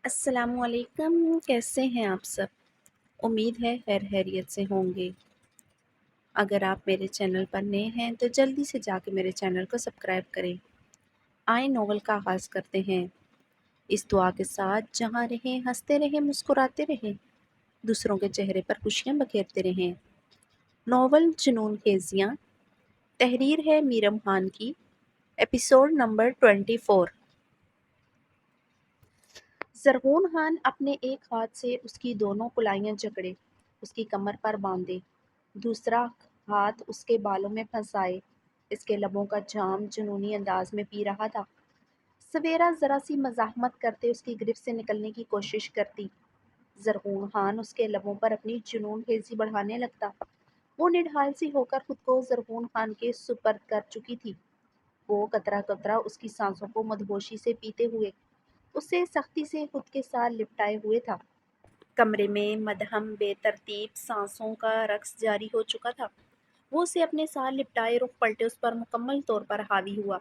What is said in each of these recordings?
السلام علیکم، کیسے ہیں آپ سب؟ امید ہے خیر خیریت سے ہوں گے۔ اگر آپ میرے چینل پر نئے ہیں تو جلدی سے جا کے میرے چینل کو سبسکرائب کریں۔ آئے ناول کا آغاز کرتے ہیں، اس دعا کے ساتھ جہاں رہیں ہنستے رہیں مسکراتے رہیں، دوسروں کے چہرے پر خوشیاں بکھیرتے رہیں۔ ناول جنون خیزیاں، تحریر ہے میرم خان کی، ایپیسوڈ نمبر 24۔ زرغون خان اپنے ایک ہاتھ سے اس کی دونوں کلائیاں جکڑے اس کی کمر پر باندھے، دوسرا ہاتھ اس کے بالوں میں پھنسائے اس کے لبوں کا جام جنونی انداز میں پی رہا تھا۔ سویرا ذرا سی مزاحمت کرتے اس کی گرفت سے نکلنے کی کوشش کرتی، زرغون خان اس کے لبوں پر اپنی جنون خیزی بڑھانے لگتا۔ وہ نڈھال سی ہو کر خود کو زرغون خان کے سپرد کر چکی تھی۔ وہ قطرہ قطرہ اس کی سانسوں کو مدہوشی سے پیتے ہوئے اسے سختی سے خود کے ساتھ لپٹائے ہوئے تھا۔ کمرے میں مدہم بے ترتیب سانسوں کا رقص جاری ہو چکا تھا۔ وہ اسے اپنے ساتھ لپٹائے رخ پلٹے اس پر مکمل طور پر حاوی ہوا۔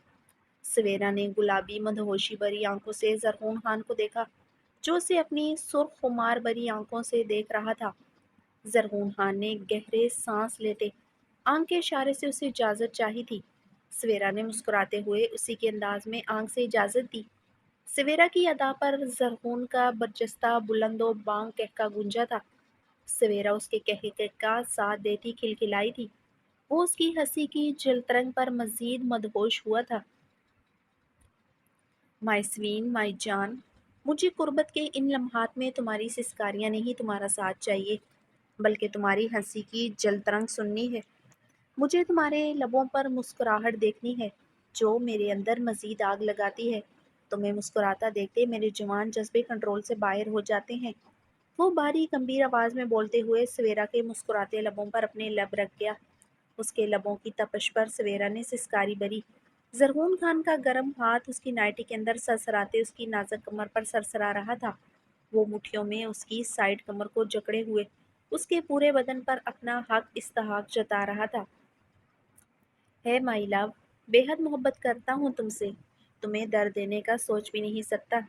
سویرا نے گلابی مدہوشی بھری آنکھوں سے زرغون خان کو دیکھا، جو اسے اپنی سرخ خمار بھری آنکھوں سے دیکھ رہا تھا۔ زرغون خان نے گہرے سانس لیتے آنکھ کے اشارے سے اسے اجازت چاہی تھی۔ سویرا نے مسکراتے ہوئے اسی کے انداز میں آنکھ سے اجازت دی۔ سویرا کی ادا پر زرغون کا برجستہ بلند و بانگ کہکا گونجا تھا۔ سویرا اس کے کہکے کا ساتھ دیتی کھلکھلائی تھی۔ وہ اس کی ہنسی کی جلترنگ پر مزید مدہوش ہوا تھا۔ مائسوین مائی جان، مجھے قربت کے ان لمحات میں تمہاری سسکاریاں نہیں تمہارا ساتھ چاہیے، بلکہ تمہاری ہنسی کی جلترنگ سننی ہے۔ مجھے تمہارے لبوں پر مسکراہٹ دیکھنی ہے جو میرے اندر مزید آگ لگاتی ہے۔ تمہیں مسکراتا دیکھتے میرے جوان جذبے کنٹرول سے باہر ہو جاتے ہیں۔ وہ بھاری گمبھیر آواز میں بولتے ہوئے سویرا کے مسکراتے لبوں پر اپنے لب رکھ گیا۔ اس کے لبوں کی تپش پر سویرا نے سسکاری بھری۔ زرغون خان کا گرم ہاتھ اس کی نائٹی کے اندر سرسراتے اس کی نازک کمر پر سرسرا رہا تھا۔ وہ مٹھیوں میں اس کی سائیڈ کمر کو جکڑے ہوئے اس کے پورے بدن پر اپنا حق استحقاق جتا رہا تھا۔ ہے مائی لو، بے حد محبت کرتا ہوں تم سے، تمہیں درد دینے کا سوچ بھی نہیں سکتا،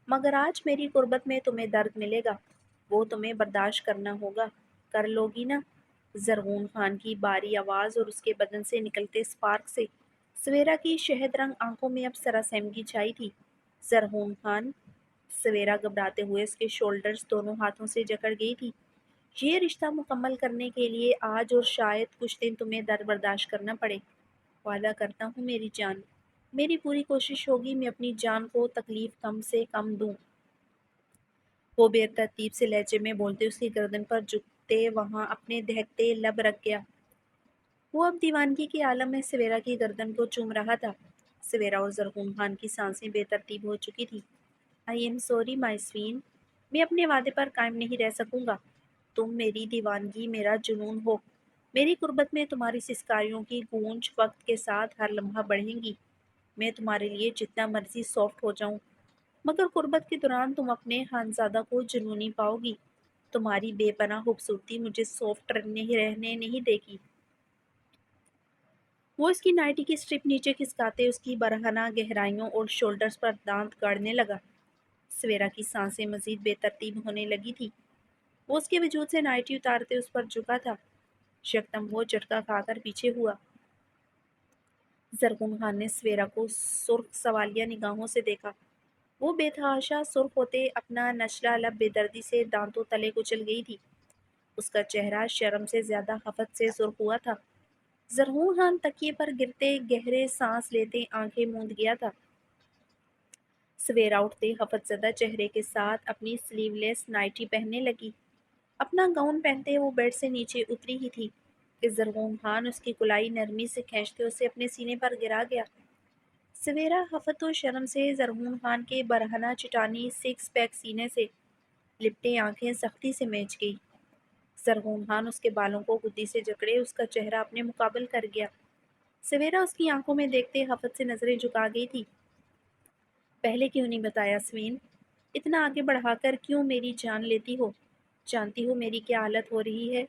مگر آج میری قربت میں تمہیں درد ملے گا، وہ تمہیں برداشت کرنا ہوگا، کر لو گی نا؟ زرغون خان کی باری آواز اور اس کے بدن سے نکلتے اسپارک سے سویرا کی شہد رنگ آنکھوں میں اب سراسیمگی چھائی تھی۔ زرغون خان، سویرا گھبراتے ہوئے اس کے شولڈرز دونوں ہاتھوں سے جکڑ گئی تھی۔ یہ رشتہ مکمل کرنے کے لیے آج اور شاید کچھ دن تمہیں درد برداشت کرنا پڑے۔ وعدہ کرتا ہوں میری جان، میری پوری کوشش ہوگی میں اپنی جان کو تکلیف کم سے کم دوں۔ وہ بے ترتیب سے لہجے میں بولتے اس کی گردن پر جھکتے وہاں اپنے دہکتے لب رکھ گیا۔ وہ اب دیوانگی کے عالم میں سویرا کی گردن کو چوم رہا تھا۔ سویرا اور زرغون خان کی سانسیں بے ترتیب ہو چکی تھی۔ آئی ایم سوری مائسوین، میں اپنے وعدے پر قائم نہیں رہ سکوں گا۔ تم میری دیوانگی میرا جنون ہو۔ میری قربت میں تمہاری سسکاریوں کی گونج وقت کے ساتھ ہر لمحہ بڑھیں گی۔ میں تمہارے لیے جتنا مرضی سافٹ ہو جاؤں، مگر قربت کے دوران تم اپنے خانزادہ کو جنونی پاؤ گی۔ تمہاری بے پناہ خوبصورتی مجھے سافٹ رہنے نہیں دے گی۔ وہ اس کی نائٹی کی سٹرپ نیچے کھسکاتے اس کی برہنہ گہرائیوں اور شولڈرز پر دانت گاڑنے لگا۔ سویرا کی سانسیں مزید بے ترتیب ہونے لگی تھی۔ وہ اس کے وجود سے نائٹی اتارتے اس پر جھکا تھا۔ یکدم وہ جھٹکا کھا کر پیچھے ہوا۔ زرغون خان نے سویرا کو سرخ سوالیہ نگاہوں سے دیکھا۔ وہ بے تحاشا سرخ ہوتے اپنا نچلا لب بے دردی سے دانتوں تلے کچل گئی تھی۔ اس کا چہرہ شرم سے زیادہ خفت سے سرخ ہوا تھا۔ زرغون خان تکیے پر گرتے گہرے سانس لیتے آنکھیں موند گیا تھا۔ سویرا اٹھتے خفت زدہ چہرے کے ساتھ اپنی سلیو لیس نائٹی پہننے لگی۔ اپنا گاؤن پہنتے وہ بیڈ سے نیچے اتری ہی تھی کہ زرغون خان اس کی کلائی نرمی سے کھینچتے اسے اپنے سینے پر گرا گیا۔ سویرا خفت و شرم سے زرغون خان کے برہنہ چٹانی سکس پیک سینے سے لپٹے آنکھیں سختی سے میچ گئی۔ زرغون خان اس کے بالوں کو گدی سے جکڑے اس کا چہرہ اپنے مقابل کر گیا۔ سویرا اس کی آنکھوں میں دیکھتے خفت سے نظریں جھکا گئی تھی۔ پہلے کیوں نہیں بتایا سوین؟ اتنا آگے بڑھا کر کیوں میری جان لیتی ہو؟ جانتی ہو میری کیا حالت ہو رہی ہے؟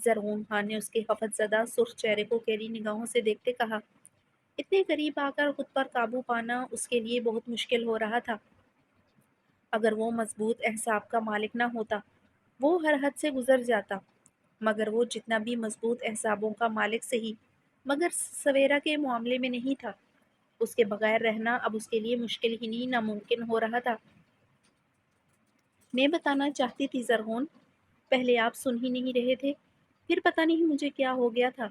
زرغون خان نے اس کے خفت زدہ سرخ چہرے کو گہری نگاہوں سے دیکھتے کہا۔ اتنے قریب آ کر خود پر قابو پانا اس کے لیے بہت مشکل ہو رہا تھا۔ اگر وہ مضبوط اعصاب کا مالک نہ ہوتا وہ ہر حد سے گزر جاتا، مگر وہ جتنا بھی مضبوط اعصابوں کا مالک صحیح مگر سویرا کے معاملے میں نہیں تھا۔ اس کے بغیر رہنا اب اس کے لیے مشکل ہی نہیں ناممکن ہو رہا تھا۔ میں بتانا چاہتی تھی زرغون، پہلے آپ سن ہی نہیں رہے تھے، پھر پتہ نہیں مجھے کیا ہو گیا تھا،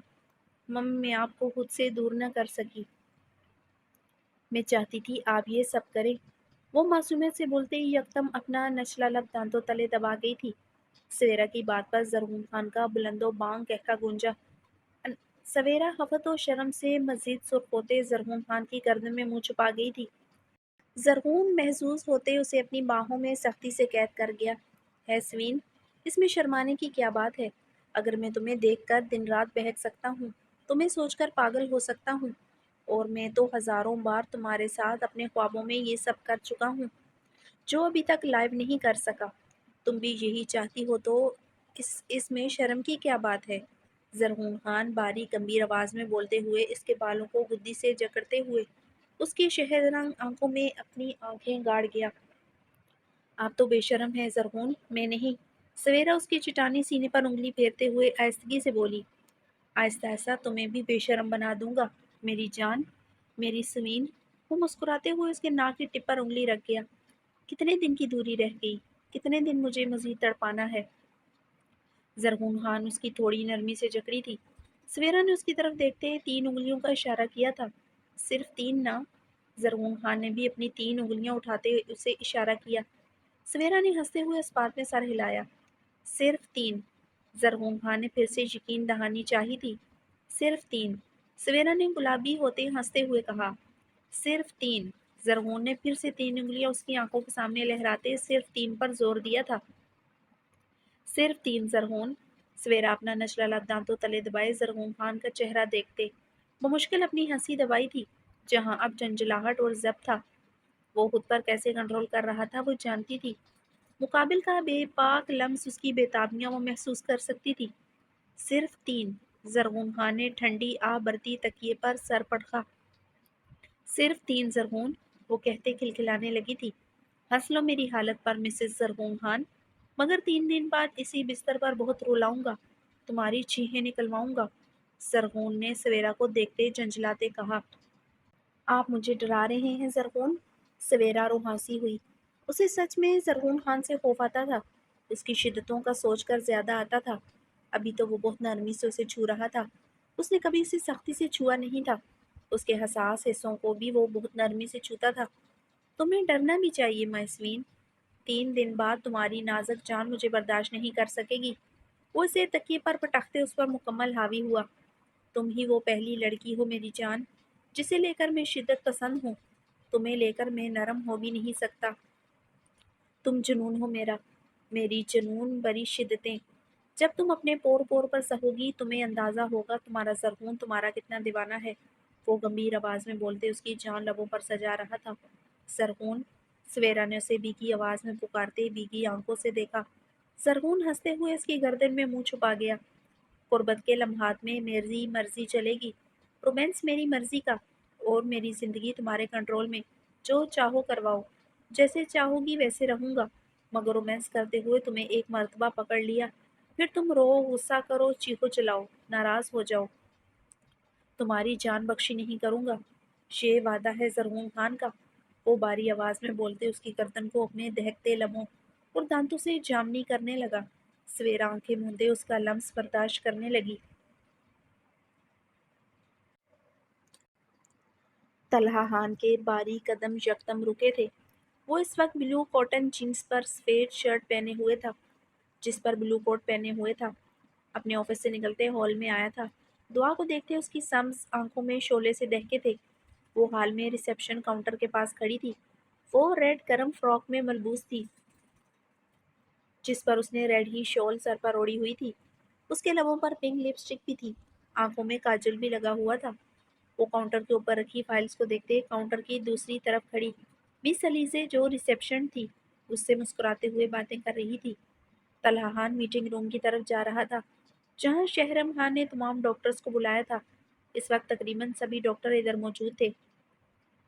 میں آپ کو خود سے دور نہ کر سکی۔ میں چاہتی تھی آپ یہ سب کریں۔ وہ معصومیت سے بولتے ہی یکدم اپنا نچلا لب دانتوں تلے دبا گئی تھی۔ سویرا کی بات پر زرغون خان کا بلند و بانگ کہکا گونجا۔ سویرا خفت و شرم سے مزید سرخ ہوتے زرغون خان کی گردن میں منہ چھپا گئی تھی۔ زرغون محظوظ ہوتے اسے اپنی باہوں میں سختی سے قید کر گیا۔ ہے سوین، اس میں شرمانے کی کیا بات ہے؟ اگر میں تمہیں دیکھ کر دن رات بہک سکتا ہوں، تمہیں سوچ کر پاگل ہو سکتا ہوں، اور میں تو ہزاروں بار تمہارے ساتھ اپنے خوابوں میں یہ سب کر چکا ہوں جو ابھی تک لائیو نہیں کر سکا۔ تم بھی یہی چاہتی ہو تو اس میں شرم کی کیا بات ہے؟ زرغون خان باریک گمبھیر آواز میں بولتے ہوئے اس کے بالوں کو گدی سے جکڑتے ہوئے اس کی شہد رنگ آنکھوں میں اپنی آنکھیں گاڑ گیا۔ آپ تو بے شرم ہیں زرغون، میں نہیں۔ سویرا اس کے چٹانی سینے پر انگلی پھیرتے ہوئے آہستگی سے بولی۔ آہستہ آہستہ تمہیں بھی بے شرم بنا دوں گا میری جان، میری سوین۔ وہ مسکراتے ہوئے اس کے ناک کی ٹپ پر انگلی رکھ گیا۔ کتنے دن کی دوری رہ گئی، کتنے دن مجھے مزید تڑپانا ہے؟ زرغون خان اس کی تھوڑی نرمی سے جکڑی تھی۔ سویرا نے اس کی طرف دیکھتے 3 انگلیوں کا اشارہ کیا تھا۔ صرف 3 نہ؟ زرغون خان نے بھی اپنی 3 انگلیاں اٹھاتے اسے اشارہ کیا۔ سویرا نے ہنستے ہوئے اس بات میں سر ہلایا۔ صرف 3؟ زرغون خان نے پھر سے یقین دہانی چاہی تھی۔ صرف 3؟ سویرا نے گلابی ہوتے ہنستے ہوئے کہا۔ صرف 3؟ زرغون نے پھر سے 3 انگلیاں اس کی آنکھوں کے سامنے لہراتے صرف 3 پر زور دیا تھا۔ صرف 3 زرغون؟ سویرا اپنا نچلا لب دانتوں تلے دبائے زرغون خان کا چہرہ دیکھتے بمشکل اپنی ہنسی دبائی تھی، جہاں اب جھنجھلاہٹ اور ضبط تھا۔ وہ خود پر کیسے کنٹرول کر رہا تھا وہ جانتی تھی۔ مقابل کا بے پاک لمس اس کی بےتابیاں وہ محسوس کر سکتی تھی۔ صرف 3؟ زرغون خان نے ٹھنڈی آہ برتی تکیے پر سر پٹخا۔ صرف 3 زرغون؟ وہ کہتے کھلکھلانے لگی تھی۔ ہنس لو میری حالت پر مسز زرغون خان، مگر 3 دن بعد اسی بستر پر بہت رلاؤں گا، تمہاری چیخیں نکلواؤں گا۔ زرغون نے سویرا کو دیکھتے جھنجھلاتے کہا۔ آپ مجھے ڈرا رہے ہیں زرغون؟ سویرا روحانسی ہوئی۔ اسے سچ میں زرغون خان سے خوف آتا تھا۔ اس کی شدتوں کا سوچ کر زیادہ آتا تھا۔ ابھی تو وہ بہت نرمی سے اسے چھو رہا تھا، اس نے کبھی اسے سختی سے چھوا نہیں تھا۔ اس کے حساس حصوں کو بھی وہ بہت نرمی سے چھوتا تھا۔ تمہیں ڈرنا بھی چاہیے میسوین، 3 دن بعد تمہاری نازک جان مجھے برداشت نہیں کر سکے گی۔ وہ اسے تکیے پر پٹکتے اس پر مکمل حاوی ہوا۔ تم ہی وہ پہلی لڑکی ہو میری جان جسے لے کر میں شدت پسند ہوں، تمہیں لے کر میں نرم ہو بھی نہیں سکتا۔ تم جنون ہو میرا، میری جنون بری شدتیں۔ جب تم اپنے پور پور پر سہو گی تمہیں اندازہ ہوگا تمہارا زرغون تمہارا کتنا دیوانہ ہے۔ وہ گمبھیر آواز میں بولتے اس کی جان لبوں پر سجا رہا تھا۔ زرغون؟ سویرا نے اسے بیگی آواز میں پکارتے بیگی آنکھوں سے دیکھا۔ زرغون ہنستے ہوئے اس کی گردن میں منہ چھپا گیا۔ قربت کے لمحات میں میری مرضی چلے گی، رومانس میری مرضی کا، اور میری زندگی تمہارے کنٹرول میں، جو چاہو کرواؤ، جیسے چاہو گی ویسے رہوں گا، مگر رومانس کرتے ہوئے تمہیں ایک مرتبہ پکڑ لیا پھر تم رو، غصہ کرو، چیخو چلاؤ، ناراض ہو جاؤ، تمہاری جان بخشی نہیں کروں گا۔ یہ وعدہ ہے زرغون خان کا۔ وہ باری آواز میں بولتے اس کی گردن کو اپنے دہکتے لبوں اور دانتوں سے جامنی کرنے لگا۔ سویرا آنکھیں موندے اس کا لمس برداشت کرنے لگی۔ طلحہ خان کے باریک قدم یکدم رکے تھے۔ وہ اس وقت بلو کاٹن جینس پر سفید شرٹ پہنے ہوئے تھا، جس پر بلو کوٹ پہنے ہوئے تھا۔ اپنے آفس سے نکلتے ہال میں آیا تھا۔ دعا کو دیکھتے اس کی سمس آنکھوں میں شعلے سے دہکے تھے۔ وہ ہال میں ریسیپشن کاؤنٹر کے پاس کھڑی تھی۔ وہ ریڈ گرم فراک میں ملبوس تھی، جس پر اس نے ریڈ ہی شال سر پر اوڑھی ہوئی تھی۔ اس کے لبوں پر پنک لپسٹک بھی تھی، آنکھوں میں کاجل بھی لگا ہوا تھا۔ وہ کاؤنٹر کے اوپر رکھی فائلز کو دیکھتے کاؤنٹر کی دوسری طرف کھڑی مس علیزے جو ریسیپشن تھی اس سے مسکراتے ہوئے باتیں کر رہی تھی۔ طلحہ خان میٹنگ روم کی طرف جا رہا تھا، جہاں شہرم خان نے تمام ڈاکٹرز کو بلایا تھا۔ اس وقت تقریباً سبھی ڈاکٹر ادھر موجود تھے۔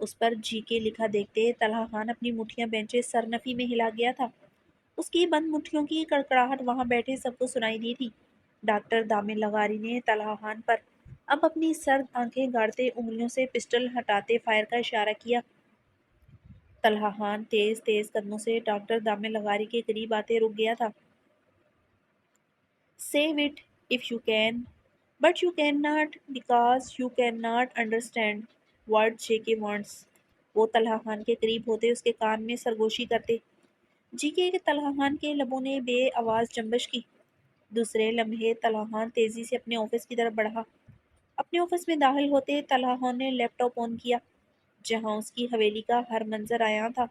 اس پر جی کے لکھا دیکھتے طلحہ خان اپنی مٹھیاں بینچے سرنفی میں ہلا گیا تھا۔ اس کی بند مٹھیوں کی کڑکڑاہٹ وہاں بیٹھے سب کو سنائی دی تھی۔ ڈاکٹر دامن لغاری نے طلحہ خان پر اب اپنی سرد آنکھیں گاڑتے انگلیوں سے پسٹل ہٹاتے فائر کا اشارہ کیا۔ طلحہ خان تیز تیز قدموں سے ڈاکٹر دامن لغاری کے قریب آتے رک گیا تھا۔ Save it if you can, but you cannot because you cannot understand what JK wants. وہ طلحہ خان کے قریب ہوتے اس کے کان میں سرگوشی کرتے۔ جی کے طلحہ خان کے لبوں نے بے آواز جنبش کی۔ دوسرے لمحے طلحہ خان تیزی سے اپنے آفس کی طرف بڑھا۔ اپنے آفس میں داخل ہوتے طلحہ خان نے لیپ ٹاپ آن کیا، جہاں اس کی حویلی کا ہر منظر آیا تھا۔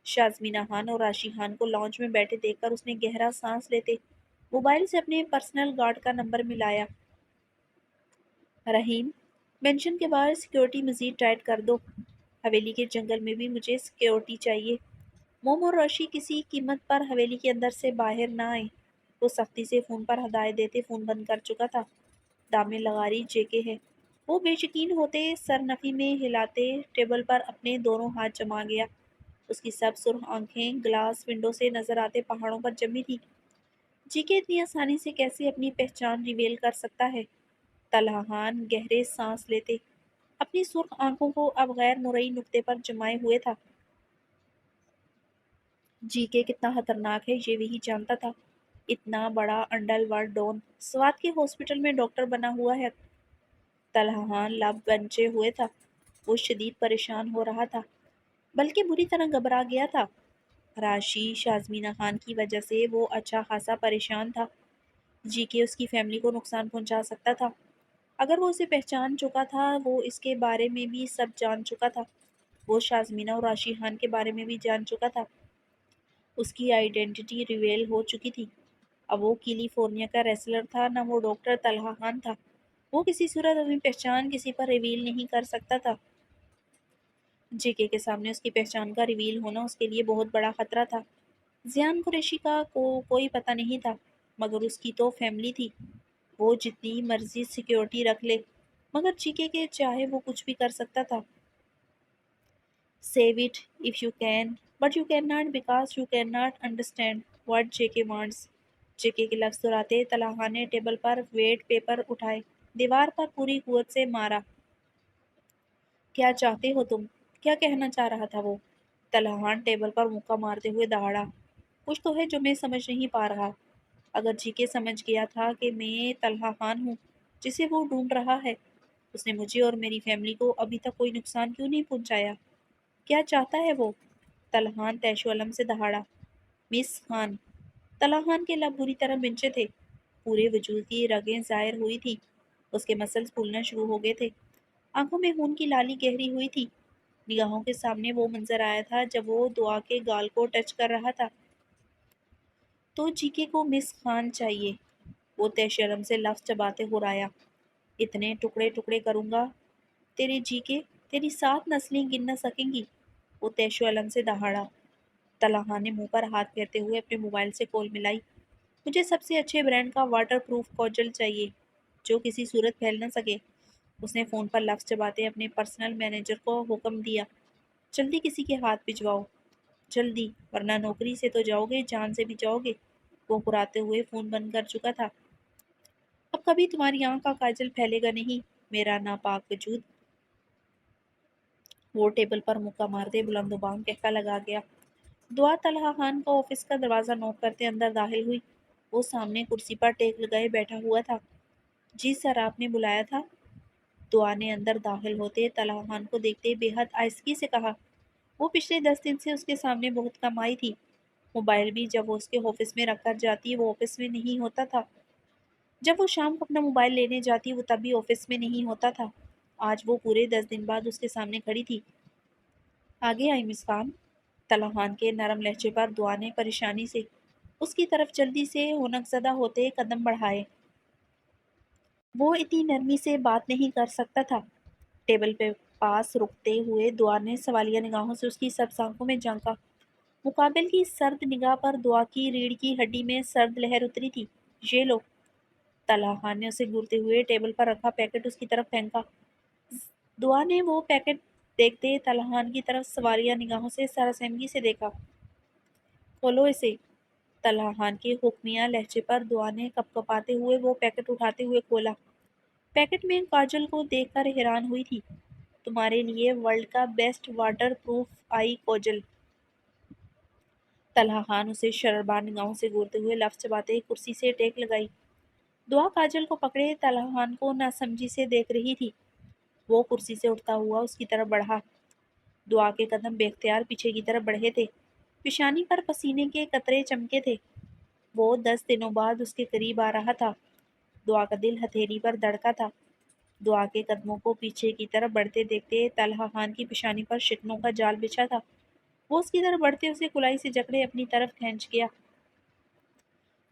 شازمینہ خان اور راشی خان کو لانچ میں بیٹھے دیکھ کر اس نے گہرا سانس لیتے موبائل سے اپنے پرسنل گارڈ کا نمبر ملایا۔ رحیم، مینشن کے باہر سیکیورٹی مزید ٹائٹ کر دو۔ حویلی کے جنگل میں بھی مجھے سیکیورٹی چاہیے۔ موم اور روشی کسی قیمت پر حویلی کے اندر سے باہر نہ آئے۔ وہ سختی سے فون پر ہدایت دیتے فون بند کر چکا تھا۔ دامن لغاری جے کے ہے۔ وہ بے یقین ہوتے سر نفی میں ہلاتے ٹیبل پر اپنے دونوں ہاتھ جما گیا۔ اس کی سب سرخ آنکھیں گلاس ونڈو سے نظر آتے پہاڑوں پر جمی تھی۔ جی کے اتنی آسانی سے کیسے اپنی پہچان ریویل کر سکتا ہے؟ طلحہ خان گہرے سانس لیتے اپنی سرخ آنکھوں کو اب غیر مرئی نقطے پر جمائے ہوئے تھا۔ جی کے کتنا خطرناک ہے یہ وہی جانتا تھا۔ اتنا بڑا انڈر ورلڈ ڈون سوات کے ہاسپٹل میں ڈاکٹر بنا ہوا ہے۔ طلحہ خان لب بنچے ہوئے تھا۔ وہ شدید پریشان ہو رہا تھا، بلکہ بری طرح گھبرا گیا تھا۔ راشی شازمینہ خان کی وجہ سے وہ اچھا خاصا پریشان تھا۔ جی کے اس کی فیملی کو نقصان پہنچا سکتا تھا۔ اگر وہ اسے پہچان چکا تھا وہ اس کے بارے میں بھی سب جان چکا تھا۔ وہ شازمینہ اور راشی خان کے بارے میں بھی جان چکا تھا۔ اس کی آئیڈینٹی ریویل ہو چکی تھی۔ اب وہ کیلی فورنیا کا ریسلر تھا، نہ وہ ڈاکٹر طلحہ خان تھا۔ وہ کسی صورت اپنی پہچان کسی پر ریویل نہیں کر سکتا تھا۔ جے کے سامنے اس کی پہچان کا ریویل ہونا اس کے لیے بہت بڑا خطرہ تھا۔ زیان قریشی کا کوئی پتہ نہیں تھا، مگر اس کی تو فیملی تھی۔ وہ جتنی مرضی سیکیورٹی رکھ لے، مگر جی کے چاہے وہ کچھ بھی کر سکتا تھا۔ Save it if you can, but you cannot because you cannot understand what JK wants. JK کے لفظ دہراتے طلحہ خان نے ٹیبل پر ویٹ پیپر اٹھائے، دیوار پر پوری قوت سے مارا۔ کیا چاہتے ہو تم؟ کیا کہنا چاہ رہا تھا وہ؟ طلحہ خان ٹیبل پر مکہ مارتے ہوئے دہاڑا۔ کچھ تو ہے جو میں سمجھ نہیں پا رہا۔ اگر جی کے سمجھ گیا تھا کہ میں طلحہ خان ہوں جسے وہ ڈھونڈ رہا ہے، اس نے مجھے اور میری فیملی کو ابھی تک کوئی نقصان کیوں نہیں پہنچایا؟ کیا چاہتا ہے وہ؟ طلحہ خان طیش و علم سے دہاڑا۔ مس خان۔ طلحہ خان کے لب بری طرح بنچے تھے، پورے وجود کی رگیں ظاہر ہوئی تھی، اس کے مسلز پھولنا شروع ہو گئے تھے، آنکھوں میں خون کی لالی گہری ہوئی تھی۔ نگاہوں کے سامنے وہ منظر آیا تھا جب وہ دعا کے گال کو ٹچ کر رہا تھا۔ تو جی کے کو مس خان چاہیے، وہ طیش و علم سے لفظ چباتے ہرایا۔ اتنے ٹکڑے ٹکڑے کروں گا تیرے جی کے، تیری 7 نسلیں گن نہ سکیں گی، وہ طیش و علم سے دہاڑا۔ طلحہ خان نے منہ پر ہاتھ پھیرتے ہوئے اپنے موبائل سے کال ملائی۔ مجھے سب سے اچھے برانڈ کا واٹر پروف کوجل چاہیے جو کسی صورت پھیل نہ سکے۔ اس نے فون پر لفظ چباتے اپنے پرسنل مینیجر کو حکم دیا، جلدی کسی کے ہاتھ بھجواؤ، جلدی، ورنہ نوکری سے تو جاؤ گے، جان سے بھی جاؤ گے۔ وہ کراتے ہوئے فون بند کر چکا تھا۔ اب کبھی تمہاری آنکھ کا کاجل پھیلے گا نہیں، میرا ناپاک وجود۔ وہ ٹیبل پر مکہ مارتے بلند و بانگ کہکا لگا گیا۔ دعا طلحہ خان کا آفس کا دروازہ نوک کرتے اندر داخل ہوئی۔ وہ سامنے کرسی پر ٹیک لگائے بیٹھا ہوا تھا۔ جی سر، آپ نے بلایا تھا؟ دعا نے اندر داخل ہوتے طلحہ خان کو دیکھتے بے حد آہستگی سے کہا۔ وہ پچھلے 10 دن سے اس کے سامنے بہت کم آئی تھی۔ موبائل بھی جب وہ اس کے آفس میں رکھ کر جاتی وہ آفس میں نہیں ہوتا تھا۔ جب وہ شام کو اپنا موبائل لینے جاتی وہ تب بھی آفس میں نہیں ہوتا تھا۔ آج وہ پورے 10 دن بعد اس کے سامنے کھڑی تھی۔ آگے آئی مس خان۔ طلحہ خان کے نرم لہجے پر دعا نے پریشانی سے اس کی طرف جلدی سے ہونک زدہ ہوتے قدم بڑھائے۔ وہ اتنی نرمی سے بات نہیں کر سکتا تھا۔ ٹیبل پہ پاس رکتے ہوئے دعا نے سوالیہ نگاہوں سے اس کی سبز آنکھوں میں جھانکا۔ مقابل کی سرد نگاہ پر دعا کی ریڑھ کی ہڈی میں سرد لہر اتری تھی۔ یہ لو۔ طلحہ خان نے اسے گھورتے ہوئے ٹیبل پر رکھا پیکٹ اس کی طرف پھینکا۔ دعا نے وہ پیکٹ دیکھتے طلحان کی طرف سواریہ نگاہوں سے سراسیمگی سے دیکھا۔ کھولو اسے، طلحان کے حکمیہ لہجے پر دعا نے کپ کپاتے ہوئے وہ پیکٹ اٹھاتے ہوئے کھولا۔ پیکٹ میں کاجل کو دیکھ کر حیران ہوئی تھی۔ تمہارے لیے ورلڈ کا بیسٹ واٹر پروف آئی کاجل۔ طلحان اسے شرربار نگاہوں سے گھورتے ہوئے لفظ چباتے کرسی سے ٹیک لگائی۔ دعا کاجل کو پکڑے طلحان کو ناسمجھی سے دیکھ رہی تھی۔ وہ کرسی سے اٹھتا ہوا اس کی طرف بڑھا۔ دعا کے قدم بے اختیار پیچھے کی طرف بڑھے تھے۔ پیشانی پر پسینے کے قطرے چمکے تھے۔ وہ 10 دنوں بعد اس کے قریب آ رہا تھا۔ دعا کا دل ہتھیلی پر دھڑکا تھا۔ دعا کے قدموں کو پیچھے کی طرف بڑھتے دیکھتے طلحان کی پیشانی پر شکنوں کا جال بچھا تھا۔ وہ اس کی طرف بڑھتے اسے کلائی سے جکڑے اپنی طرف کھینچ گیا۔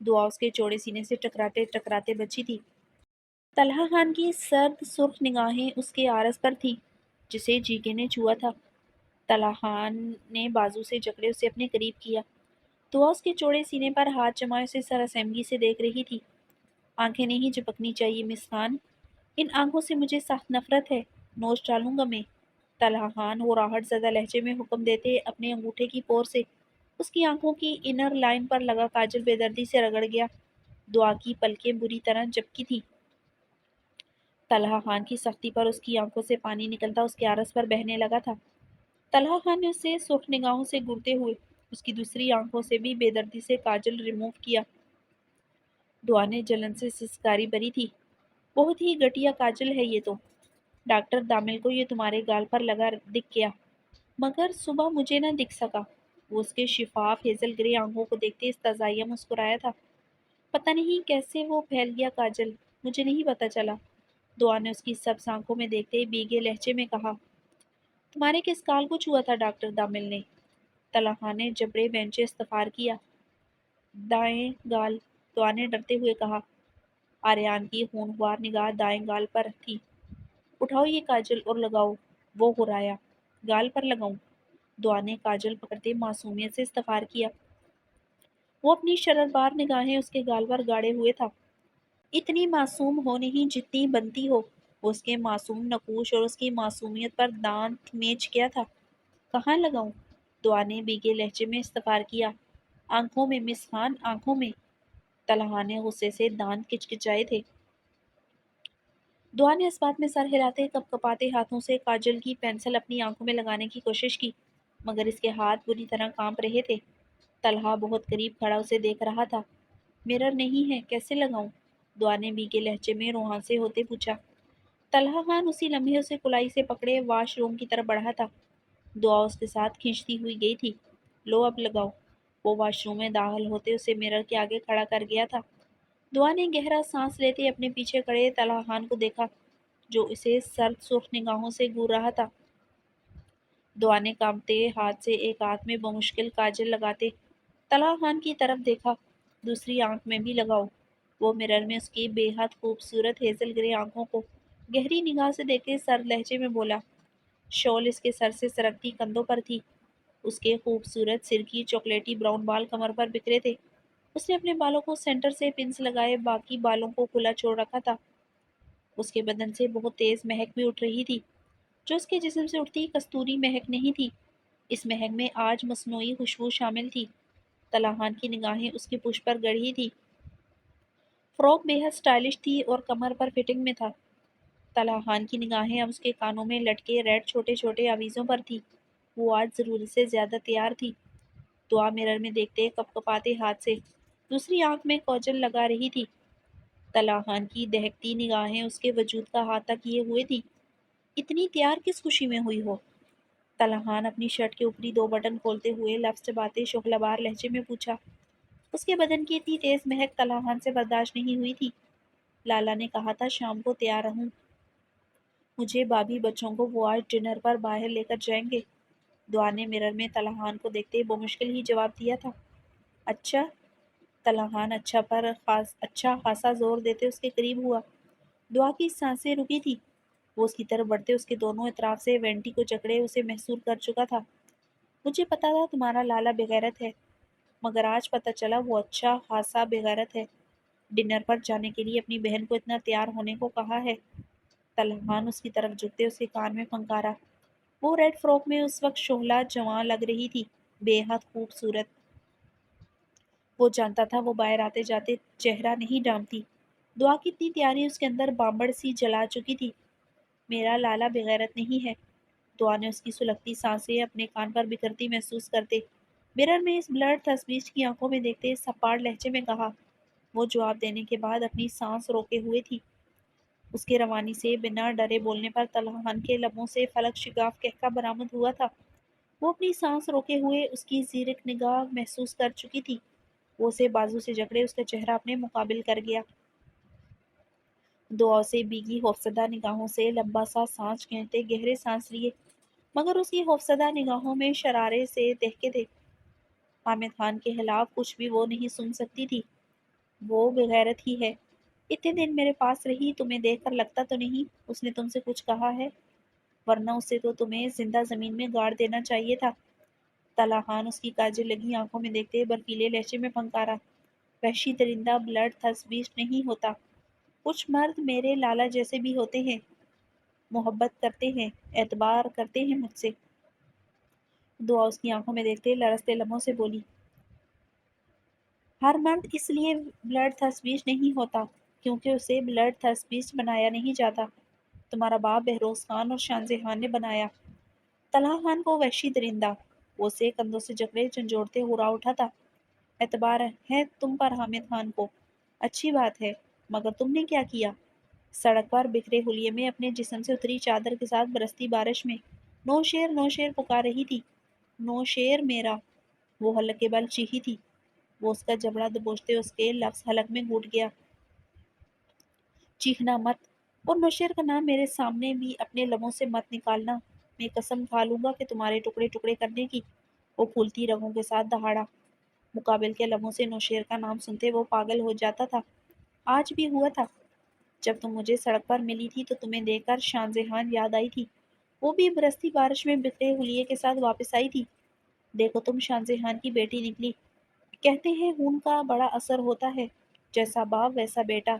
دعا اس کے چوڑے سینے سے ٹکراتے ٹکراتے بچی تھی۔ طلحان کی سرد سرخ نگاہیں اس کے عارض پر تھیں جسے جیگے نے چھوا تھا۔ طلحان نے بازو سے جکڑے اسے اپنے قریب کیا۔ دعا اس کے چوڑے سینے پر ہاتھ جمائے اسے سراسیمگی سے دیکھ رہی تھی۔ آنکھیں نہیں جھپکنی چاہیے مس خان، ان آنکھوں سے مجھے سخت نفرت ہے، نوچ ڈالوں گا میں، طلحان ہراہٹ زدہ لہجے میں حکم دیتے اپنے انگوٹھے کی پور سے اس کی آنکھوں کی انر لائن پر لگا کاجل بے دردی سے رگڑ گیا۔ دعا کی پلکیں بری طرح جھپکی تھیں۔ طلحان کی سختی پر اس کی آنکھوں سے پانی نکلتا اس کے عارض پر بہنے لگا تھا۔ طلحان نے اسے سرخ نگاہوں سے گھورتے ہوئے اس کی دوسری آنکھوں سے بھی بے دردی سے کاجل ریموو کیا۔ دعا نے جلن سے سسکاری بھری تھی۔ بہت ہی گھٹیا کاجل ہے یہ تو، ڈاکٹر دامل کو یہ تمہارے گال پر لگا دکھ گیا، مگر صبح مجھے نہ دکھ سکا۔ وہ اس کے شفاف ہیزل گرے آنکھوں کو دیکھتے استزادیہ مسکرایا تھا۔ پتہ نہیں کیسے وہ پھیل گیا کاجل، مجھے نہیں پتہ چلا۔ دعا نے اس کی سبز آنکھوں میں دیکھتے بھیگے لہجے میں کہا۔ تمہارے کس گال کو چھوا تھا ڈاکٹر دامل نے؟ طلحان نے جبڑے بینچے استفار کیا۔ دائیں گال، دعا نے ڈرتے ہوئے کہا۔ آریان کی ہونہار نگاہ دائیں گال پر تھی۔ اٹھاؤ یہ کاجل اور لگاؤ، وہ ہرایا۔ گال پر لگاؤں؟ دعا نے کاجل پکڑتے معصومیت سے استفار کیا۔ وہ اپنی شرربار نگاہیں اس کے گال پر گاڑے ہوئے تھا۔ اتنی معصوم ہو نہیں جتنی بنتی ہو۔ وہ اس کے معصوم نقوش اور اس کی معصومیت پر دانت میچ گیا تھا۔ کہاں لگاؤں؟ دعا نے بھیگے لہجے میں استفار کیا۔ آنکھوں میں مس خان، آنکھوں میں۔ طلحان نے غصے سے دانت کچکچائے تھے۔ دعا نے اس بات میں سر ہلاتے کپ کپاتے ہاتھوں سے کاجل کی پینسل اپنی آنکھوں میں لگانے کی کوشش کی، مگر اس کے ہاتھ بری طرح کانپ رہے تھے۔ طلحہ بہت قریب کھڑا اسے دیکھ رہا تھا۔ مرر نہیں ہے، کیسے لگاؤں؟ دعا نے بھیگے لہجے میں روہان سے ہوتے پوچھا۔ طلحان اسی لمحے اسے کلائی سے پکڑے واش روم کی طرف بڑھا تھا۔ دعا اس کے ساتھ کھینچتی ہوئی گئی تھی۔ لو اب لگاؤ۔ وہ واش روم میں داخل ہوتے اسے مرر کے آگے کھڑا کر گیا تھا۔ دعا نے گہرا سانس لیتے اپنے پیچھے کھڑے طلحان کو دیکھا جو اسے سرد سرخ نگاہوں سے گھور رہا تھا۔ دعا نے کانپتے ہاتھ سے ایک ہاتھ میں بمشکل کاجل لگاتے طلحان کی طرف دیکھا۔ دوسری آنکھ میں بھی لگاؤ۔ وہ مرر میں اس کی بے حد خوبصورت ہیزل گرے آنکھوں کو گہری نگاہ سے دیکھتے سرد لہجے میں بولا۔ شال اس کے سر سے سرکتی کندھوں پر تھی۔ اس کے خوبصورت سر کی چاکلیٹی براؤن بال کمر پر بکھرے تھے۔ اس نے اپنے بالوں کو سینٹر سے پنس لگائے باقی بالوں کو کھلا چھوڑ رکھا تھا۔ اس کے بدن سے بہت تیز مہک بھی اٹھ رہی تھی، جو اس کے جسم سے اٹھتی کستوری مہک نہیں تھی۔ اس مہک میں آج مصنوعی خوشبو شامل تھی۔ طلحان کی نگاہیں اس کی پشت پر گڑھی تھی۔ فراک بے حد سٹائلش تھی اور کمر پر فٹنگ میں تھا۔ طلحان کی نگاہیں اب اس کے کانوں میں لٹکے ریڈ چھوٹے چھوٹے آویزوں پر تھی۔ وہ آج ضرورت سے زیادہ تیار تھی۔ دعا مرر میں دیکھتے کپ کپاتے ہاتھ سے دوسری آنکھ میں کاجل لگا رہی تھی۔ طلحان کی دہکتی نگاہیں اس کے وجود کا احاطہ کیے ہوئے تھی۔ اتنی تیار کس خوشی میں ہوئی ہو؟ طلحان اپنی شرٹ کے اوپری 2 بٹن کھولتے ہوئے لفظ چباتے شعلہ بار لہجے میں پوچھا۔ اس کے بدن کی اتنی تیز مہک طلحان سے برداشت نہیں ہوئی تھی۔ لالا نے کہا تھا شام کو تیار رہوں۔ مجھے بھابھی بچوں کو وہ آج ڈنر پر باہر لے کر جائیں گے۔ دعا نے مرر میں طلحان کو دیکھتے بمشکل ہی جواب دیا تھا۔ اچھا؟ طلحان اچھا خاصا زور دیتے اس کے قریب ہوا۔ دعا کی سانسیں رکی تھی۔ وہ اس کی طرف بڑھتے اس کے دونوں اطراف سے وینٹی کو جکڑے اسے محصور کر چکا تھا۔ مجھے پتا تھا تمہارا لالا بغیرت ہے، مگر آج پتا چلا وہ اچھا خاصا بغیرت ہے۔ ڈنر پر جانے کے لیے اپنی بہن کو اتنا تیار ہونے کو کہا ہے۔ طلحان اس کی طرف جھکتے اس کے کان میں پھنکارا۔ وہ ریڈ فراک میں اس وقت شعلہ جواں لگ رہی تھی، بے حد خوبصورت۔ وہ جانتا تھا وہ باہر آتے جاتے چہرہ نہیں ڈھانپتی۔ دعا کی اتنی تیاری اس کے اندر بامبڑ سی جلا چکی تھی۔ میرا لالا بغیرت نہیں ہے، دعا نے اس کی سلگتی سانسیں اپنے کان پر بکھرتی محسوس کرتے مرر میں اس بلڈ تشویش کی آنکھوں میں دیکھتے سپاٹ لہجے میں کہا۔ وہ جواب دینے کے بعد اپنی سانس روکے ہوئے تھی۔ اس کے روانی سے بنا ڈرے بولنے پر طلحان کے لبوں سے فلک شگاف کہکا برآمد ہوا تھا۔ وہ اپنی سانس روکے ہوئے اس کی زیرک نگاہ محسوس کر چکی تھی۔ وہ اسے بازو سے جکڑے اس کا چہرہ اپنے مقابل کر گیا۔ دعا سے بھیگی خوفزدہ نگاہوں سے لمبا سا سانس کھینچتے گہرے سانس لیے، مگر اس کی خوفزدہ نگاہوں میں شرارے سے دہکے تھے۔ حامد خان کے خلاف کچھ بھی وہ نہیں سن سکتی تھی۔ وہ بغیرت ہی ہے۔ اتنے دن میرے پاس رہی، تمہیں دیکھ کر لگتا تو نہیں اس نے تم سے کچھ کہا ہے؟ ورنہ اسے تو تمہیں زندہ زمین میں گاڑ دینا چاہیے تھا۔ طلحان اس کی کاجل لگی آنکھوں میں دیکھتے برفیلے لہجے میں پھنکارا۔ وحشی درندہ بلڈ تھسبیش نہیں ہوتا۔ کچھ مرد میرے لالا جیسے بھی ہوتے ہیں، محبت کرتے ہیں، اعتبار کرتے ہیں مجھ سے۔ دعا اس کی آنکھوں میں دیکھتے لرزتے لبوں سے بولی۔ ہر مرد اس لیے بلڈ تھسبیش نہیں ہوتا کیونکہ اسے بلڈ تھسبیش بنایا نہیں جاتا۔ تمہارا باپ بہروز خان اور شاہجہان نے بنایا۔ طلحہ خان کو وحشی درندہ، وہ اسے کندھوں سے جکڑے جھنجھوڑتے ہورا اٹھا تھا۔ اعتبار ہے تم پر حامد خان کو، اچھی بات ہے، مگر تم نے کیا کیا؟ سڑک پر بکھرے حلیے میں اپنے جسم سے اتری چادر کے ساتھ برستی بارش میں نو شیر پکار رہی تھی۔ نو شیر میرا، وہ حلق کے بل چیخی تھی۔ وہ اس کا جبڑا دبوچتے اس کے لفظ حلق میں گھٹ گیا۔ چیخنا مت، اور نوشیر کا نام میرے سامنے بھی اپنے لبوں سے مت نکالنا، میں قسم کھا لوں گا کہ تمہارے ٹکڑے ٹکڑے کرنے کی۔ وہ پھولتی رگوں کے ساتھ دہاڑا۔ مقابل کے لبوں سے نوشیر کا نام سنتے وہ پاگل ہو جاتا تھا۔ آج بھی ہوا تھا۔ جب تم مجھے سڑک پر ملی تھی تو تمہیں دیکھ کر شاہجہان یاد آئی تھی۔ وہ بھی برستی بارش میں بکھرے حلیے کے ساتھ واپس آئی تھی۔ دیکھو تم شاہجہان کی بیٹی نکلی۔ کہتے ہیں خون کا بڑا اثر ہوتا ہے، جیسا باپ ویسا بیٹا،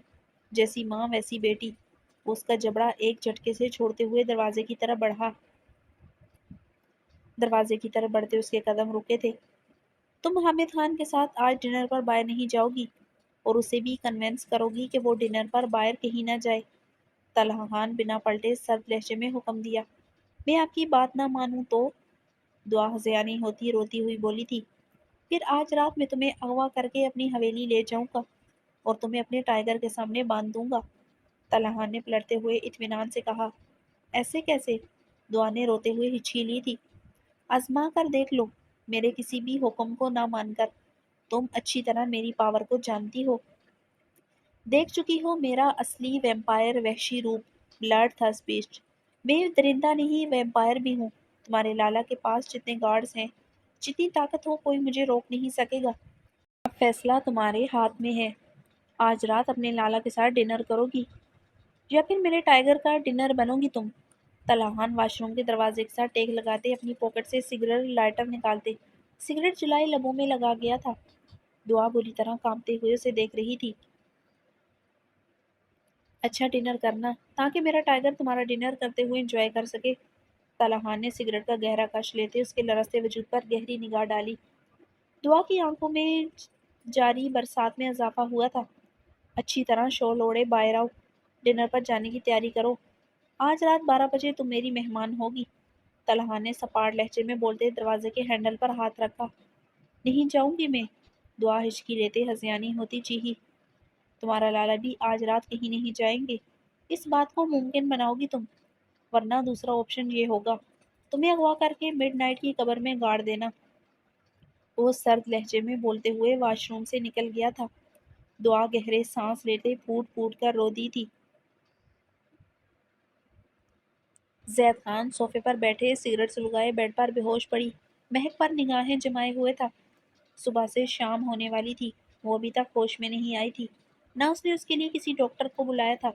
جیسی ماں ویسی بیٹی۔ وہ اس کا جبڑا ایک جھٹکے سے چھوڑتے ہوئے دروازے کی طرف بڑھا۔ دروازے کی طرف بڑھتے اس کے قدم رکے تھے۔ تم حامد خان کے ساتھ آج ڈنر پر باہر نہیں جاؤ گی، اور اسے بھی کنونس کرو گی کہ وہ ڈنر پر باہر کہیں نہ جائے۔ طلحہ خان بنا پلٹے سرد لہجے میں حکم دیا۔ میں آپ کی بات نہ مانوں تو؟ دعا ہذیانی ہوتی روتی ہوئی بولی تھی۔ پھر آج رات میں تمہیں اغوا کر کے اپنی حویلی لے جاؤں گا اور تمہیں اپنے ٹائیگر کے سامنے باندھ دوں گا۔ طلحہ نے پلٹتے ہوئے اطمینان سے کہا۔ ایسے کیسے؟ دعا نے روتے ہوئے ہچکی لی تھی۔ آزما کر دیکھ لو، میرے کسی بھی حکم کو نہ مان کر۔ تم اچھی طرح میری پاور کو جانتی ہو، دیکھ چکی ہو میرا اصلی ویمپائر وحشی روپ، بلڈ تھرسٹ بیسٹ۔ میں درندہ نہیں، ویمپائر بھی ہوں۔ تمہارے لالا کے پاس جتنے گارڈز ہیں، جتنی طاقت ہو، کوئی مجھے روک نہیں سکے گا۔ اب فیصلہ تمہارے ہاتھ میں ہے۔ آج رات اپنے لالا کے ساتھ ڈنر کرو گی یا پھر میرے ٹائیگر کا ڈنر بنو گی تم؟ طلحان واش روم کے دروازے کے ساتھ ٹیک لگاتے اپنی پاکٹ سے سگریٹ لائٹر نکالتے سگریٹ جلائے لبوں میں لگا گیا تھا۔ دعا بری طرح کانپتے ہوئے اسے دیکھ رہی تھی۔ اچھا ڈنر کرنا تاکہ میرا ٹائیگر تمہارا ڈنر کرتے ہوئے انجوائے کر سکے۔ طلحان نے سگریٹ کا گہرا کش لیتے اس کے لرزتے وجود پر گہری نگاہ ڈالی۔ دعا کی آنکھوں میں جاری برسات میں اضافہ ہوا تھا۔ اچھی طرح شال اوڑھے باہر آؤ، ڈنر پر جانے کی تیاری کرو۔ آج رات 12 بجے تم میری مہمان ہوگی۔ طلحہ نے سپاٹ لہجے میں بولتے دروازے کے ہینڈل پر ہاتھ رکھا۔ نہیں جاؤں گی میں، دعا ہچکی لیتے ہذیانی ہوتی چیخی۔ تمہارا لالا بھی آج رات کہیں نہیں جائیں گے، اس بات کو ممکن بناؤ گی تم، ورنہ دوسرا آپشن یہ ہوگا تمہیں اغوا کر کے مڈ نائٹ کی قبر میں گاڑ دینا۔ وہ سرد لہجے میں بولتے ہوئے واش روم سے نکل گیا تھا۔ دعا گہرے سانس لیتے پھوٹ پھوٹ کر رو دی تھی۔ زید خان صوفے پر بیٹھے سگریٹ سلگائے بیڈ پر بے ہوش پڑی مہک پر نگاہیں جمائے ہوئے تھا۔ صبح سے شام ہونے والی تھی، وہ ابھی تک ہوش میں نہیں آئی تھی، نہ اس نے اس کے لیے کسی ڈاکٹر کو بلایا تھا۔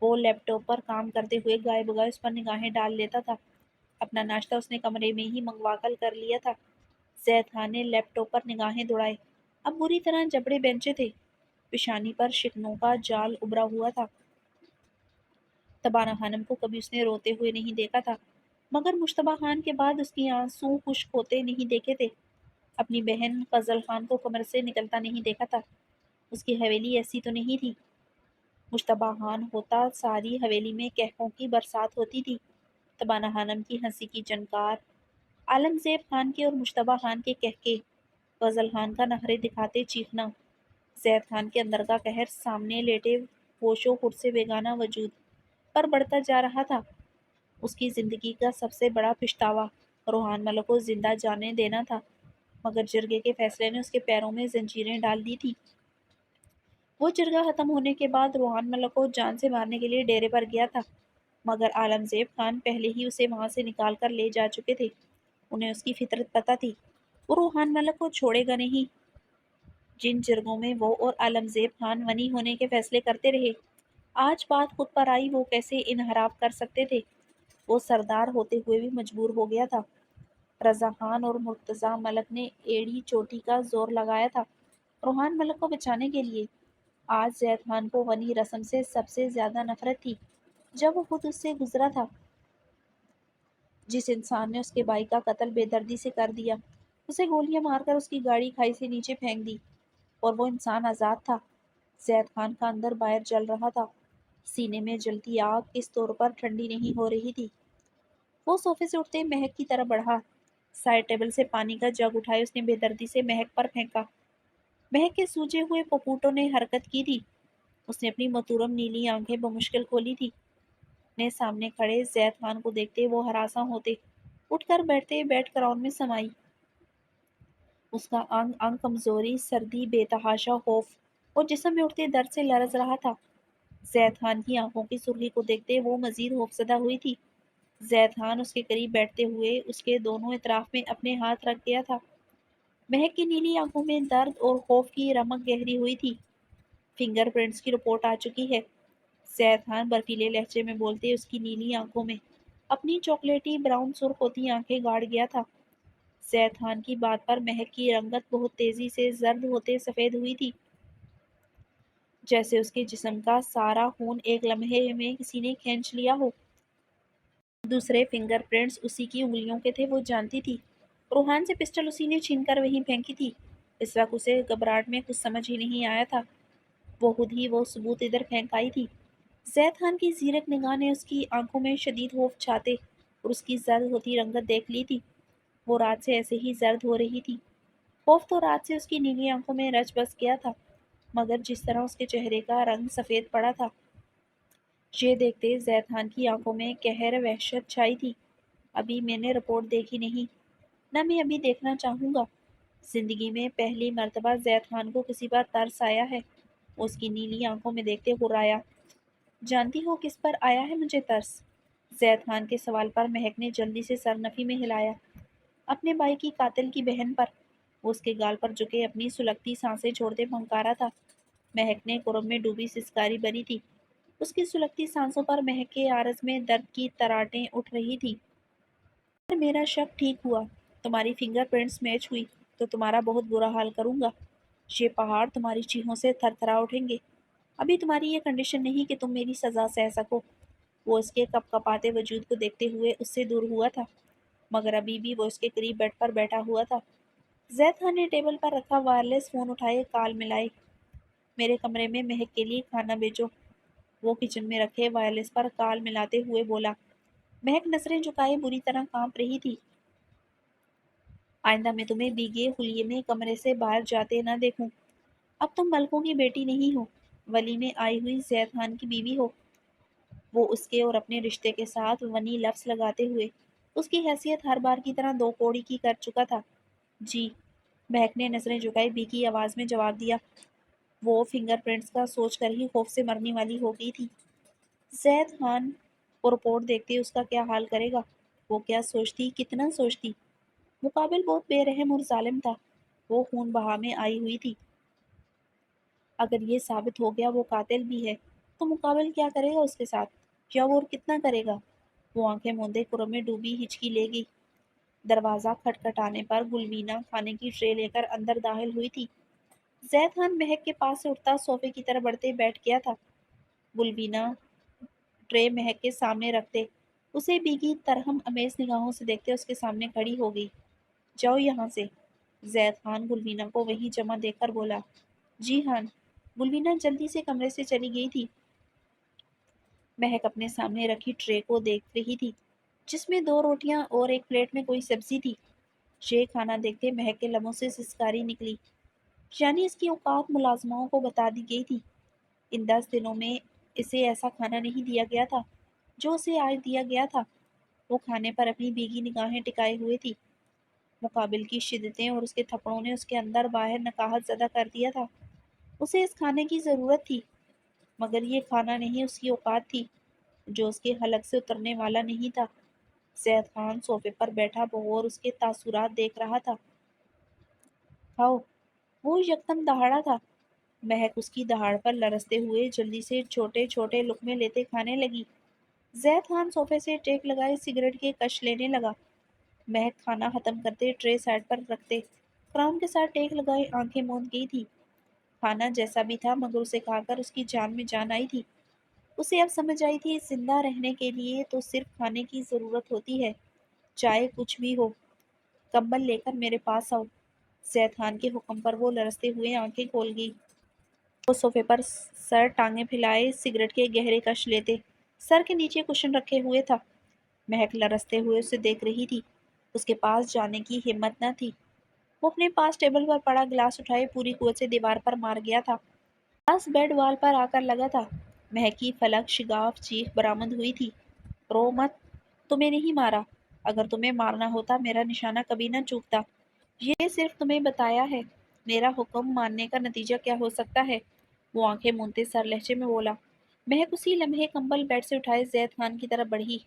وہ لیپ ٹاپ پر کام کرتے ہوئے گائے بگائے اس پر نگاہیں ڈال لیتا تھا۔ اپنا ناشتہ اس نے کمرے میں ہی منگوا کر لیا تھا۔ زید خان نے لیپ ٹاپ پر نگاہیں دوڑائے۔ اب بری طرح جبڑے بینچے تھے، پیشانی پر شکنوں کا جال ابھرا ہوا تھا۔ تبانہ خانم کو کبھی اس نے روتے ہوئے نہیں دیکھا تھا۔ مگر مشتبہ خان کے بعد اس کی آنسو خشک ہوتے نہیں دیکھے تھے، اپنی بہن فضل خان کو کمرے سے نکلتا نہیں دیکھا تھا۔ اس کی حویلی ایسی تو نہیں تھی۔ مشتبہ خان ہوتا ساری حویلی میں کہکوں کی برسات ہوتی تھی، تبانہ خانم کی ہنسی کی جھنکار، عالم زیب خان کے اور مشتبہ خان کے کہکے، فضل خان کا نخرے دکھاتے چیخنا، زید خان کے اندر کا قہر سامنے لیٹے ہوش و خرد سے بیگانہ وجود پر بڑھتا جا رہا تھا۔ اس کی زندگی کا سب سے بڑا پچھتاوا روحان ملک کو زندہ جانے دینا تھا، مگر جرگے کے فیصلے نے اس کے پیروں میں زنجیریں ڈال دی تھی۔ وہ جرگہ ختم ہونے کے بعد روحان ملک کو جان سے مارنے کے لیے ڈیرے پر گیا تھا، مگر عالم زیب خان پہلے ہی اسے وہاں سے نکال کر لے جا چکے تھے۔ انہیں اس کی فطرت پتہ تھی، وہ روحان ملک کو چھوڑے گا نہیں۔ جن جرگوں میں وہ اور عالم زیب خان غنی ہونے کے فیصلے کرتے رہے، آج بات خود پر آئی وہ کیسے انحراف کر سکتے تھے؟ وہ سردار ہوتے ہوئے بھی مجبور ہو گیا تھا۔ رضا خان اور مرتضی ملک نے ایڑی چوٹی کا زور لگایا تھا روحان ملک کو بچانے کے لیے۔ آج زید خان کو غنی رسم سے سب سے زیادہ نفرت تھی، جب وہ خود اس سے گزرا تھا۔ جس انسان نے اس کے بھائی کا قتل بے دردی سے کر دیا، اسے گولیاں مار کر اس کی گاڑی کھائی سے نیچے پھینک دی، اور وہ انسان آزاد تھا۔ زید خان کا اندر باہر جل رہا تھا، سینے میں جلتی آگ اس طور پر ٹھنڈی نہیں ہو رہی تھی۔ وہ صوفے سے اٹھتے مہک کی طرف بڑھا، سائڈ ٹیبل سے پانی کا جگ اٹھائے اس نے بے دردی سے مہک پر پھینکا۔ مہک کے سوجے ہوئے پپوٹوں نے حرکت کی تھی۔ اس نے اپنی متورم نیلی آنکھیں بمشکل کھولی تھی۔ اپنے سامنے کھڑے زید خان کو دیکھتے وہ ہراساں ہوتے، اٹھ کر بیٹھتے، بیٹھ گراؤنڈ میں سمائی۔ اس کا انگ انگ کمزوری، سردی، بے تحاشا خوف اور جسم میں اٹھتے درد سے لرز رہا تھا۔ زید خان کی آنکھوں کی سرخی کو دیکھتے وہ مزید خوفزدہ ہوئی تھی۔ زید خان اس کے قریب بیٹھتے ہوئے اس کے دونوں اطراف میں اپنے ہاتھ رکھ گیا تھا۔ مہک کی نیلی آنکھوں میں درد اور خوف کی رمق گہری ہوئی تھی۔ فنگر پرنٹس کی رپورٹ آ چکی ہے، زید خان برفیلے لہجے میں بولتے اس کی نیلی آنکھوں میں اپنی چاکلیٹی براؤن سرخ ہوتی آنکھیں گاڑ گیا تھا۔ زید خان کی بات پر مہک کی رنگت بہت تیزی سے زرد ہوتے سفید ہوئی تھی، جیسے اس کے جسم کا سارا خون ایک لمحے میں کسی نے کھینچ لیا ہو۔ دوسرے فنگر پرنٹس اسی کی انگلیوں کے تھے، وہ جانتی تھی۔ روحان سے پسٹل اسی نے چھین کر وہیں پھینکی تھی۔ اس وقت اسے گھبراہٹ میں کچھ سمجھ ہی نہیں آیا تھا، وہ خود ہی وہ ثبوت ادھر پھینک آئی تھی۔ زید خان کی زیرک نگاہ نے اس کی آنکھوں میں شدید خوف چھاتے اور اس کی زرد ہوتی رنگت دیکھ لی تھی۔ وہ رات سے ایسے ہی زرد ہو رہی تھی۔ خوف تو رات سے اس کی نیلی آنکھوں میں رچ بس گیا تھا، مگر جس طرح اس کے چہرے کا رنگ سفید پڑا تھا، یہ دیکھتے زید خان کی آنکھوں میں قہر وحشت چھائی تھی۔ ابھی میں نے رپورٹ دیکھی نہیں، نہ میں ابھی دیکھنا چاہوں گا۔ زندگی میں پہلی مرتبہ زید خان کو کسی پر ترس آیا ہے۔ اس کی نیلی آنکھوں میں دیکھتے غرایا، جانتی ہو کس پر آیا ہے مجھے ترس؟ زید خان کے سوال پر مہک نے جلدی سے سر نفی میں ہلایا، اپنے بھائی کی قاتل کی بہن پر۔ وہ اس کے گال پر جھکے اپنی سلگتی سانسیں چھوڑتے پھنکارا تھا۔ مہک نے کرم میں ڈوبی سسکاری بری تھی، اس کی سلگتی سانسوں پر مہک کے عارض میں درد کی تراٹیں اٹھ رہی تھی۔ اگر میرا شک ٹھیک ہوا، تمہاری فنگر پرنٹس میچ ہوئی، تو تمہارا بہت برا حال کروں گا۔ یہ پہاڑ تمہاری چیخوں سے تھر تھرا اٹھیں گے۔ ابھی تمہاری یہ کنڈیشن نہیں کہ تم میری سزا سہ سکو۔ وہ اس کے کپ کپاتے وجود کو دیکھتے ہوئے اس سے دور ہوا تھا، مگر ابھی بھی وہ اس کے قریب بیڈ پر بیٹھا ہوا تھا۔ زید خان نے ٹیبل پر رکھا وائرلیس فون اٹھائے، کال ملائے، میرے کمرے میں مہک کے لیے کھانا بھیجو۔ وہ کچن میں رکھے وائرلیس پر کال ملاتے ہوئے بولا۔ مہک نظریں جھکائے بری طرح کانپ رہی تھی۔ آئندہ میں تمہیں بھیگے حلیے میں کمرے سے باہر جاتے نہ دیکھوں۔ اب تم ملکوں کی بیٹی نہیں ہو، ولی میں آئی ہوئی زید خان کی بیوی ہو۔ وہ اس کے اور اپنے رشتے کے ساتھ ونی لفظ لگاتے ہوئے اس کی حیثیت ہر بار کی طرح دو کوڑی کی کر چکا تھا۔ جی، مہک نے نظریں جھکائی بھیگی آواز میں جواب دیا۔ وہ فنگر پرنٹس کا سوچ کر ہی خوف سے مرنے والی ہو گئی تھی۔ زید خان کو رپورٹ دیکھتے اس کا کیا حال کرے گا؟ وہ کیا سوچتی، کتنا سوچتی؟ مقابل بہت بے رحم اور ظالم تھا، وہ خون بہا میں آئی ہوئی تھی۔ اگر یہ ثابت ہو گیا وہ قاتل بھی ہے، تو مقابل کیا کرے گا اس کے ساتھ؟ یا وہ اور کتنا کرے گا؟ وہ آنکھیں موندے کرم میں ڈوبی ہچکی لے گئی۔ دروازہ کھٹکھٹانے پر گلوینا کھانے کی ٹرے لے کر اندر داخل ہوئی تھی۔ زید خان مہک کے پاس سے اٹھتا صوفے کی طرف بڑھتے بیٹھ گیا تھا۔ گلوینا ٹرے مہک کے سامنے رکھتے اسے بھیگی ترہم امیز نگاہوں سے دیکھتے اس کے سامنے کھڑی ہو گئی۔ جاؤ یہاں سے، زید خان گلوینہ کو وہی جمع دیکھ کر بولا۔ جی ہاں۔ گلوینہ جلدی سے کمرے سے چلی گئی تھی۔ مہک اپنے سامنے رکھی ٹرے کو دیکھ رہی تھی جس میں 2 روٹیاں اور ایک پلیٹ میں کوئی سبزی تھی۔ یہ کھانا دیکھتے مہک کے لبوں سے سسکاری نکلی۔ یعنی اس کی اوقات ملازماؤں کو بتا دی گئی تھی۔ ان 10 دنوں میں اسے ایسا کھانا نہیں دیا گیا تھا جو اسے آج دیا گیا تھا۔ وہ کھانے پر اپنی بھیگی نگاہیں ٹکائے ہوئے تھی۔ مقابل کی شدتیں اور اس کے تھپڑوں نے اس کے اندر باہر نقاہت زدہ کر دیا تھا۔ اسے اس کھانے کی ضرورت تھی، مگر یہ کھانا نہیں اس کی اوقات تھی، جو اس کے حلق سے اترنے والا نہیں تھا۔ زید خان صوفے پر بیٹھا بغور اس کے تاثرات دیکھ رہا تھا۔ کھاؤ، وہ یکدم دہاڑا تھا۔ مہک اس کی دہاڑ پر لرزتے ہوئے جلدی سے چھوٹے چھوٹے لقمے لیتے کھانے لگی۔ زید خان صوفے سے ٹیک لگائے سگریٹ کے کش لینے لگا۔ مہک کھانا ختم کرتے ٹرے سائڈ پر رکھتے کرام کے ساتھ ٹیک لگائے آنکھیں موند گئی تھی۔ کھانا جیسا بھی تھا مگر اسے کھا کر اس کی جان میں جان آئی تھی۔ اسے اب سمجھ آئی تھی زندہ رہنے کے لیے تو صرف کھانے کی ضرورت ہوتی ہے، چاہے کچھ بھی ہو۔ کمبل لے کر میرے پاس آؤ۔ زید خان کے حکم پر وہ لرزتے ہوئے آنکھیں کھول گئی۔ وہ صوفے پر سر ٹانگیں پھیلائے سگریٹ کے گہرے کش لیتے سر کے نیچے کشن رکھے ہوئے تھا۔ مہک لرزتے ہوئے اسے دیکھ رہی تھی۔ اس کے پاس جانے کی ہمت نہ تھی۔ وہ اپنے پاس ٹیبل پر پڑا گلاس اٹھائے پوری قوت سے دیوار پر مار گیا تھا۔ گلاس بیڈ وال پر آ کر لگا تھا۔ مہک کی فلک شگاف چیخ برآمد ہوئی تھی۔ رو مت، تمہیں نہیں مارا۔ اگر تمہیں مارنا ہوتا میرا نشانہ کبھی نہ چوکتا۔ یہ صرف تمہیں بتایا ہے۔ میرا حکم ماننے کا نتیجہ کیا ہو سکتا ہے؟ وہ آنکھیں مونتے سر لہجے میں بولا۔ مہک اسی لمحے کمبل بیڈ سے اٹھائے زید خان کی طرف بڑھی۔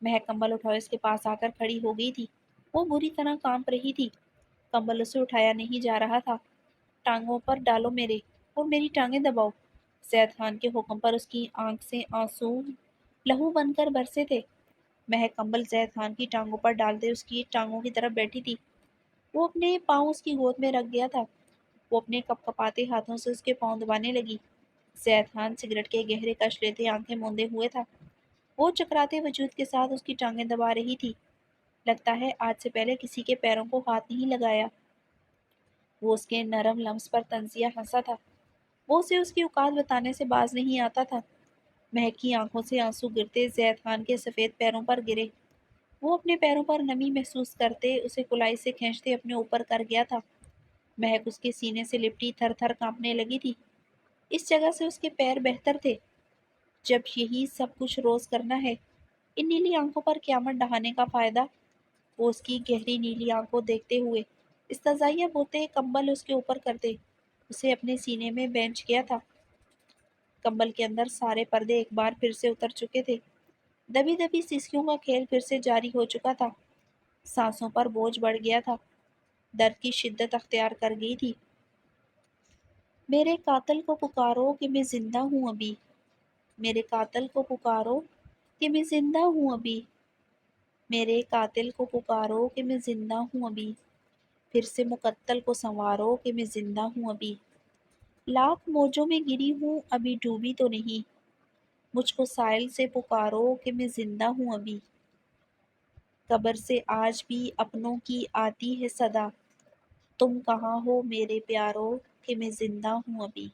مہک کمبل اٹھائے اس کے پاس آ کر کھڑی ہو گئی تھی۔ وہ بری طرح کانپ رہی تھی۔ کمبل اسے اٹھایا نہیں جا رہا تھا۔ ٹانگوں پر ڈالو میرے اور میری ٹانگیں دباؤ۔ زید خان کے حکم پر اس کی آنکھ سے آنسو لہو بن کر برسے تھے۔ مہک کمبل زید خان کی ٹانگوں پر ڈالتے اس کی ٹانگوں کی طرف بیٹھی تھی۔ وہ اپنے پاؤں اس کی گود میں رکھ گیا تھا۔ وہ اپنے کپ کپاتے ہاتھوں سے اس کے پاؤں دبانے لگی۔ زید خان سگریٹ کے گہرے کش لیتے آنکھیں موندے ہوئے تھا۔ وہ چکراتے وجود کے ساتھ اس کی ٹانگیں دبا رہی تھی۔ لگتا ہے آج سے پہلے کسی کے پیروں کو ہاتھ نہیں لگایا۔ وہ اس کے نرم لمس پر طنزیہ ہنسا تھا۔ وہ اسے اس کی اوقات بتانے سے باز نہیں آتا تھا۔ مہک کی آنکھوں سے آنسو گرتے زید خان کے سفید پیروں پر گرے۔ وہ اپنے پیروں پر نمی محسوس کرتے اسے کلائی سے کھینچتے اپنے اوپر کر گیا تھا۔ مہک اس کے سینے سے لپٹی تھر تھر کانپنے لگی تھی۔ اس جگہ سے اس کے پیر بہتر تھے۔ جب یہی سب کچھ روز کرنا ہے، ان نیلی آنکھوں پر قیامت ڈہانے کا فائدہ؟ وہ اس کی گہری نیلی آنکھوں دیکھتے ہوئے استزائیہ بولتے کمبل اس کے اوپر کرتے اسے اپنے سینے میں بینچ گیا تھا۔ کمبل کے اندر سارے پردے ایک بار پھر سے اتر چکے تھے۔ دبی دبی سیسیوں کا کھیل پھر سے جاری ہو چکا تھا۔ سانسوں پر بوجھ بڑھ گیا تھا۔ درد کی شدت اختیار کر گئی تھی۔ میرے قاتل کو پکارو کہ میں زندہ ہوں ابھی۔ میرے قاتل کو پکارو کہ میں زندہ ہوں ابھی۔ میرے قاتل کو پکارو کہ میں زندہ ہوں ابھی۔ پھر سے مقتل کو سنوارو کہ میں زندہ ہوں ابھی۔ لاکھ موجوں میں گری ہوں ابھی ڈوبی تو نہیں۔ مجھ کو ساحل سے پکارو کہ میں زندہ ہوں ابھی۔ قبر سے آج بھی اپنوں کی آتی ہے صدا، تم کہاں ہو میرے پیارو کہ میں زندہ ہوں ابھی۔